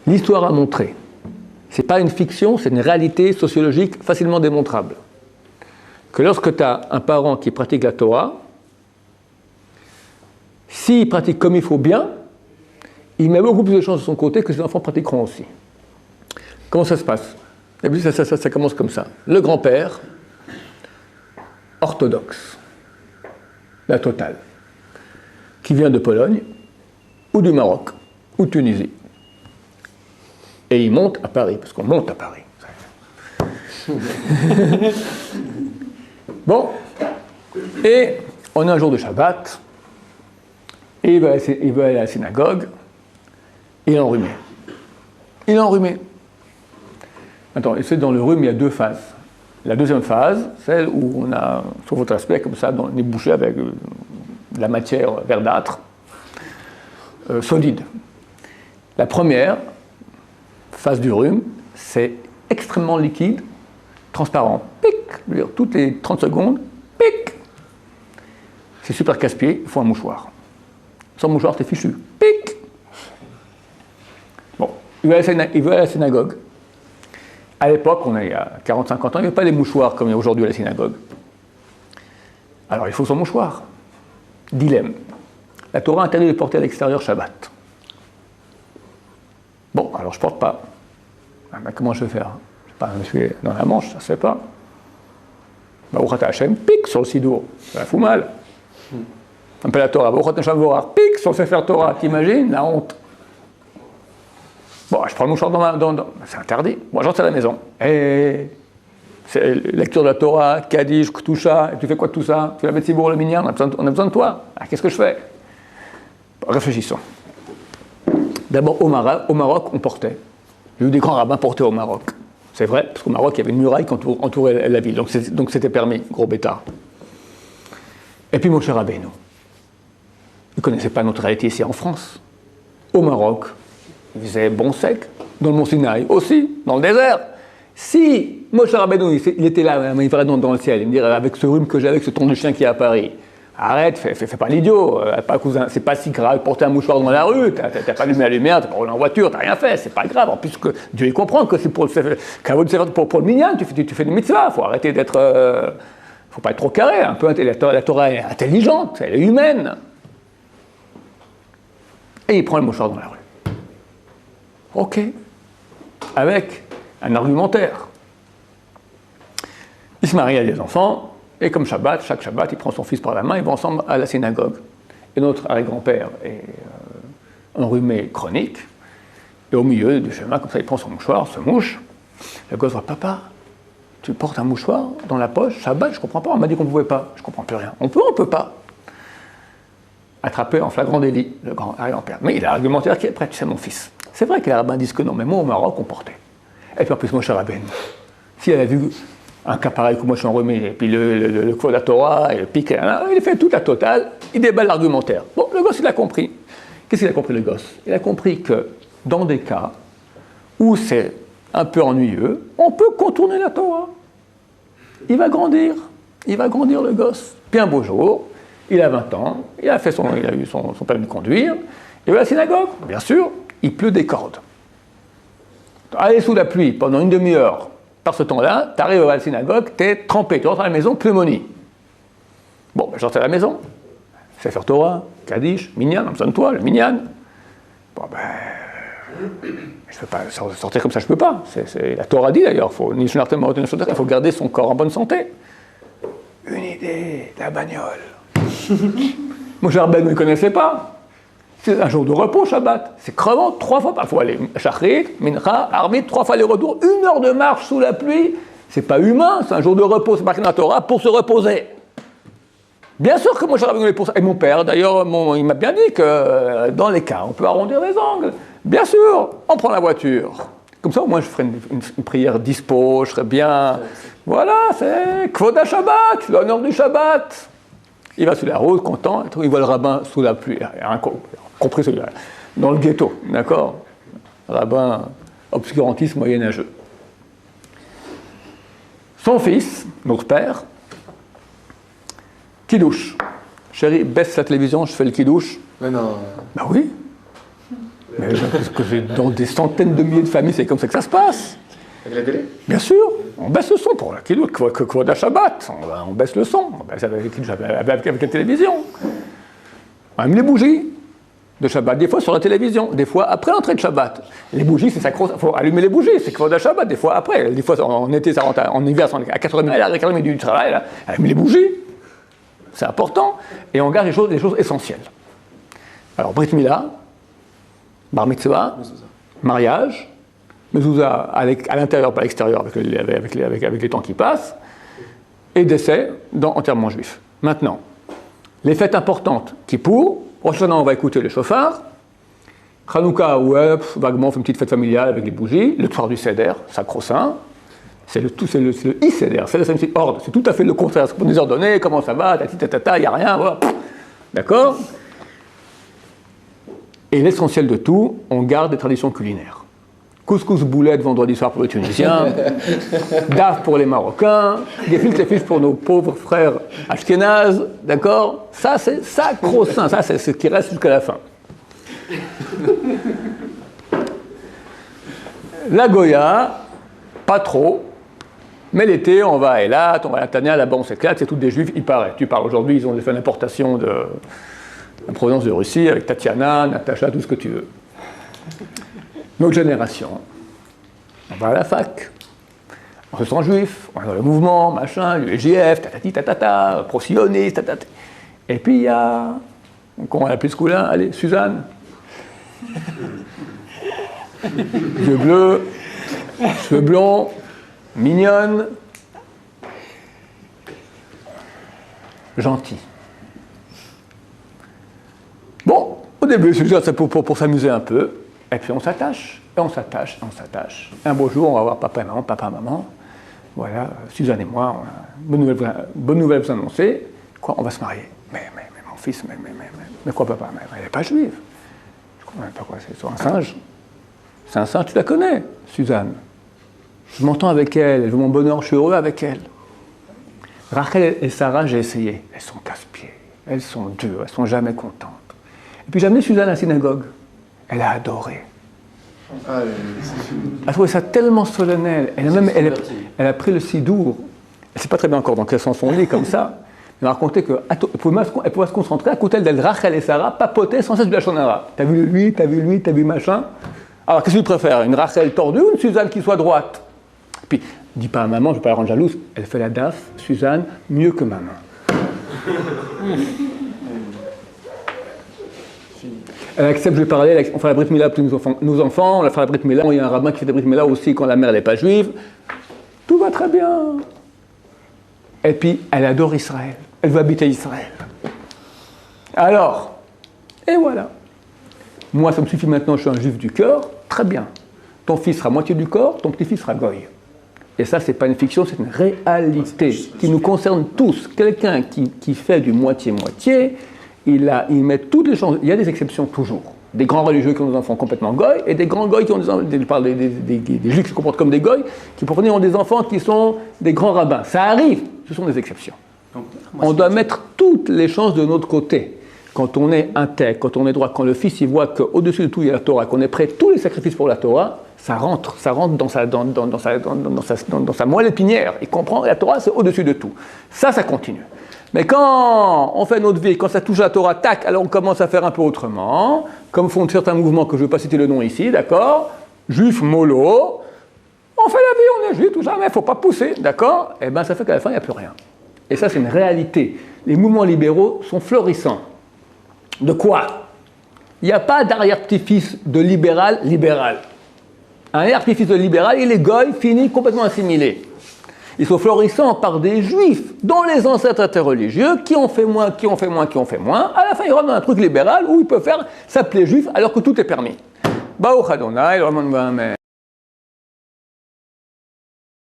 L'histoire a montré. Ce n'est pas une fiction, c'est une réalité sociologique facilement démontrable. Que lorsque tu as un parent qui pratique la Torah, s'il pratique comme il faut bien, il met beaucoup plus de chances de son côté que ses enfants pratiqueront aussi. Comment ça se passe? Ça commence comme ça. Le grand-père, orthodoxe, la totale, qui vient de Pologne, ou du Maroc, ou de Tunisie. Et il monte à Paris, parce qu'on monte à Paris. Bon, et on a un jour de Shabbat, et il veut aller à la synagogue, il est enrhumé. Il est enrhumé. Attends, c'est dans le rhume, il y a deux phases. La deuxième phase, celle où on a, sur votre aspect, comme ça, dans les bouchées avec de la matière verdâtre, solide. La première phase du rhume, c'est extrêmement liquide, transparent. Pic! Je veux dire, toutes les 30 secondes, pic! C'est super casse-pied, il faut un mouchoir. Sans mouchoir, c'est fichu. Pic! Bon, il veut aller à la synagogue. À l'époque, on est il y a 40-50 ans, il n'y avait pas des mouchoirs comme il y a aujourd'hui à la synagogue. Alors il faut son mouchoir. Dilemme. La Torah interdit de porter à l'extérieur Shabbat. Bon, alors je ne porte pas. Ah, ben, comment je vais faire? Je suis dans la Manche, ça ne se fait pas. Baruch Ata Hashem, pique sur le sidour. Ça fout mal. Un peu la Torah, Baruch Ata Hashem Vorar, pique sur le Sefer Torah. T'imagines la honte? Bon, je prends le mouchoir c'est interdit. Moi, j'entre à la maison. Et c'est lecture de la Torah, Kaddish, Ktoucha, et tu fais quoi de tout ça? Tu vas mettre Sibour le Minyan, on a besoin de toi. Ah, qu'est-ce que je fais? Réfléchissons. D'abord, au Maroc, on portait. J'ai eu des grands rabbins portés au Maroc. C'est vrai, parce qu'au Maroc, il y avait une muraille qui entourait la ville. Donc c'était permis, gros bêtard. Et puis, Moshe Rabbeinu. Il ne connaissait pas notre réalité ici en France. Au Maroc, il faisait bon sec. Dans le Mont Sinaï aussi, dans le désert. Si Moshe Rabbeinu, il était là, il ferait dans le ciel, il me dirait, avec ce rhume que j'ai, avec ce ton de chien qui est à Paris, arrête, fais pas l'idiot, c'est pas si grave, porter un mouchoir dans la rue, t'as pas allumé la lumière, t'as pas roulé en voiture, t'as rien fait, c'est pas grave. En plus, que Dieu il comprend que c'est pour le minyan, tu fais des mitzvahs, faut arrêter d'être, faut pas être trop carré, un peu, la Torah est intelligente, elle est humaine. Et il prend le mouchoir dans la rue. Ok. Avec un argumentaire. Il se marie, il a des enfants, et comme Shabbat, chaque Shabbat, il prend son fils par la main, ils vont ensemble à la synagogue. Et notre arrière-grand-père est enrhumé chronique, et au milieu du chemin, comme ça, il prend son mouchoir, se mouche. Le gosse voit, papa, tu portes un mouchoir dans la poche, Shabbat, je comprends pas, on m'a dit qu'on pouvait pas, je comprends plus rien. On peut pas. Attrapé en flagrant délit, le grand arrière-grand-père. Mais il a l'argumentaire qui est prêt, tu sais, mon fils. C'est vrai que les rabbins disent que non, mais moi, au Maroc, on portait. Et puis en plus, Moshe Rabbeinu, si elle a vu un cas pareil que moi je suis enrhumé, et puis le Kvod de la Torah, et le pic, il fait toute la totale, il déballe l'argumentaire. Bon, le gosse, il a compris. Qu'est-ce qu'il a compris, le gosse? Il a compris que dans des cas où c'est un peu ennuyeux, on peut contourner la Torah. Il va grandir le gosse. Puis un beau jour, il a 20 ans, il a eu son permis de conduire, il va à la synagogue, bien sûr, il pleut des cordes. Aller sous la pluie pendant une demi-heure, par ce temps-là, tu arrives à la synagogue, tu es trempé, tu rentres à la maison, pneumonie. Bon, ben, j'entre à la maison, Sefer Torah, Kaddish, Minyan, on a besoin de toi, le Minyan. Bon, ben, je ne peux pas sortir comme ça, je ne peux pas. La Torah dit d'ailleurs, il faut garder son corps en bonne santé. Une idée, la bagnole. Moshe Rabbeinu ne connaissait pas. C'est un jour de repos, Shabbat. C'est crevant, 3 fois. Il faut aller Shachrit, Mincha, Arvit, 3 fois les retours. 1 heure de marche sous la pluie. C'est pas humain, c'est un jour de repos, c'est marqué dans la Torah, pour se reposer. Bien sûr que Moshe Rabbeinu est pour ça. Et mon père, d'ailleurs, il m'a bien dit que dans les cas, on peut arrondir les angles. Bien sûr, on prend la voiture. Comme ça, au moins, je ferai une prière dispo, je serai bien. Voilà, c'est Kvod Shabbat, l'honneur du Shabbat. Il va sur la route, content, il voit le rabbin sous la pluie, compris celui-là, dans le ghetto, d'accord? Rabbin obscurantiste moyenâgeux. Son fils, notre père, kidouche. Chérie, baisse la télévision, je fais le kidouche. Mais non. Ben oui. Mais parce que dans des centaines de milliers de familles, c'est comme ça que ça se passe. Avec la télé? Bien sûr, on baisse le son pour la kilo, Kvod Shabbat, on baisse le son, on baisse avec la télévision. Même les bougies de Shabbat, des fois sur la télévision, des fois après l'entrée de Shabbat. Les bougies, c'est sacro, il faut allumer les bougies, c'est Kvod Shabbat, des fois après. Des fois en été, ça rentre, en hiver, à 4h30 du travail, allumer les bougies. C'est important, et on garde les choses essentielles. Alors, Brit Mila, Bar Mitzvah, mariage, Mezouza à l'intérieur, pas à l'extérieur, avec les temps qui passent, et décès dans enterrement juif. Maintenant, les fêtes importantes, Kippour, Rosh Hashanah, on va écouter le chauffard, Hanouka, ouais, vaguement, on fait une petite fête familiale avec les bougies, le soir du Seder, sacro-saint, c'est le I-Seder, c'est ordre, c'est tout à fait le contraire, c'est pour nous ordonner, comment ça va, il n'y a rien, voilà. D'accord? Et l'essentiel de tout, on garde des traditions culinaires. Couscous boulette vendredi soir pour les Tunisiens, daf pour les Marocains, gefilte fish pour nos pauvres frères ashkénazes, d'accord? Ça, c'est sacro-saint, ça, c'est ce qui reste jusqu'à la fin. La Goya, pas trop, mais l'été, on va à Eilat, on va à Tania, là-bas on s'éclate, c'est tous des juifs, il paraît. Tu parles aujourd'hui, ils ont fait l'importation de la provenance de Russie, avec Tatiana, Natacha, tout ce que tu veux. Notre génération, on va à la fac, on se sent juif, on est dans le mouvement, machin, l'UEJF, tatati, tatata, pro-sioniste, tatata. Et puis il y a, comment on appelle ce coup-là? Allez, Suzanne. Yeux bleus, cheveux blonds, mignonne, gentille. Bon, au début, c'est pour s'amuser un peu, et puis on s'attache, et on s'attache, et on s'attache. Un beau jour, on va voir papa, maman, voilà, Suzanne et moi, bonne nouvelle vous annoncer, quoi, on va se marier. Mais mon fils, mais quoi papa, mais elle n'est pas juive. Je comprends même pas quoi, c'est sur un singe. C'est un singe, tu la connais, Suzanne. Je m'entends avec elle, elle veut mon bonheur, je suis heureux avec elle. Rachel et Sarah, j'ai essayé. Elles sont casse-pieds, elles sont dures, elles sont jamais contentes. Et puis j'ai amené Suzanne à la synagogue. Elle a adoré. Elle a trouvé ça tellement solennel. Elle a pris le sidour. Elle ne sait pas très bien encore dans quel sens on lit comme ça. Elle m'a raconté qu'elle pouvait se concentrer à côté d'elle, Rachel et Sarah, papoter sans cesse de la shonara. T'as vu lui, t'as vu machin. Alors qu'est-ce que tu préfères, une Rachel tordue ou une Suzanne qui soit droite? Puis, dis pas à maman, je ne vais pas la rendre jalouse, elle fait la daf, Suzanne, mieux que maman. Elle accepte, je vais parler, on fait la Brit Mila pour nos enfants, on va faire la Brit Mila, il y a un rabbin qui fait la Brit Mila aussi quand la mère n'est pas juive. Tout va très bien. Et puis, elle adore Israël, elle veut habiter Israël. Alors, et voilà. Moi, ça me suffit maintenant, je suis un juif du cœur, très bien. Ton fils sera moitié du corps, ton petit-fils sera goy. Et ça, c'est pas une fiction, c'est une réalité qui nous concerne tous. Quelqu'un qui fait du moitié-moitié, il met toutes les chances. Il y a des exceptions toujours. Des grands religieux qui ont des enfants complètement goy, et des grands goy qui ont des enfants, je parle des juifs qui se comportent comme des goy, qui pour venir ont des enfants qui sont des grands rabbins. Ça arrive, ce sont des exceptions. On doit mettre toutes les chances de notre côté. Quand on est intègre, quand on est droit, quand le fils il voit qu'au-dessus de tout il y a la Torah, qu'on est prêt à tous les sacrifices pour la Torah, ça rentre dans sa moelle épinière. Il comprend que la Torah c'est au-dessus de tout. Ça continue. Mais quand on fait notre vie, quand ça touche à la Torah, tac, alors on commence à faire un peu autrement, comme font certains mouvements que je ne vais pas citer le nom ici, d'accord? Juif mollo, on fait la vie, on est juif, tout ça, mais il ne faut pas pousser, d'accord? Et bien ça fait qu'à la fin il n'y a plus rien. Et ça c'est une réalité. Les mouvements libéraux sont florissants. De quoi? Il n'y a pas d'arrière-petit-fils de libéral. Un arrière-petit-fils de libéral, il est goy, fini, complètement assimilé. Ils sont florissants par des juifs, dont les ancêtres étaient religieux, qui ont fait moins. À la fin, ils rentrent dans un truc libéral où ils peuvent s'appeler juifs alors que tout est permis. Baruch Adonai, le Amen.